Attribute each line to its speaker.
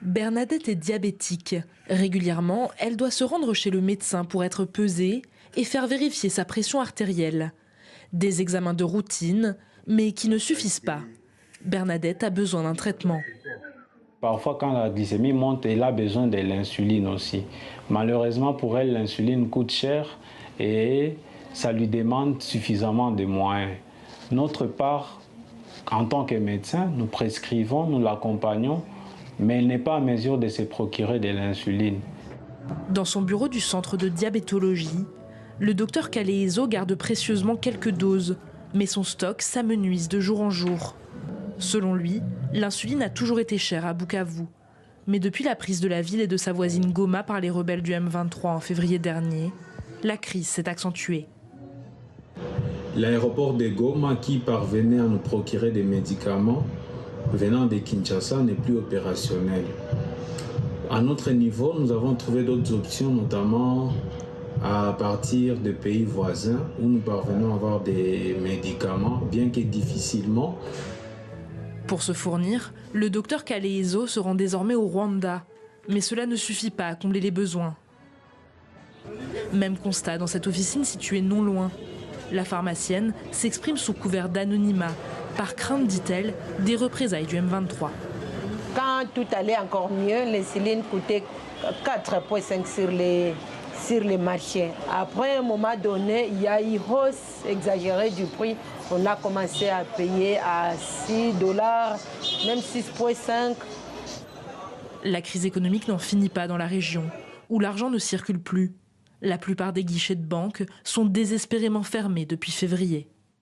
Speaker 1: Bernadette est diabétique. Régulièrement, elle doit se rendre chez le médecin pour être pesée et faire vérifier sa pression artérielle. Des examens de routine, mais qui ne suffisent pas. Bernadette a besoin d'un traitement.
Speaker 2: Parfois, quand la glycémie monte, elle a besoin de l'insuline aussi. Malheureusement, pour elle, l'insuline coûte cher et ça lui demande suffisamment de moyens. Notre part, en tant que médecin, nous prescrivons, nous l'accompagnons, mais elle n'est pas en mesure de se procurer de l'insuline.
Speaker 1: Dans son bureau du centre de diabétologie, le docteur Kaleezo garde précieusement quelques doses, mais son stock s'amenuise de jour en jour. Selon lui, l'insuline a toujours été chère à Bukavu. Mais depuis la prise de la ville et de sa voisine Goma par les rebelles du M23 en février dernier, la crise s'est accentuée.
Speaker 2: L'aéroport de Goma, qui parvenait à nous procurer des médicaments venant de Kinshasa, n'est plus opérationnel. À notre niveau, nous avons trouvé d'autres options, notamment à partir de pays voisins où nous parvenons à avoir des médicaments, bien que difficilement.
Speaker 1: Pour se fournir, le docteur Kaleezo se rend désormais au Rwanda. Mais cela ne suffit pas à combler les besoins. Même constat dans cette officine située non loin. La pharmacienne s'exprime sous couvert d'anonymat, par crainte, dit-elle, des représailles du M23.
Speaker 3: Quand tout allait encore mieux, l'insuline coûtait 4,5 sur les marchés. Après un moment donné, il y a eu hausse exagérée du prix. On a commencé à payer à $6, même 6,5.
Speaker 1: La crise économique n'en finit pas dans la région, où l'argent ne circule plus. La plupart des guichets de banque sont désespérément fermés depuis février.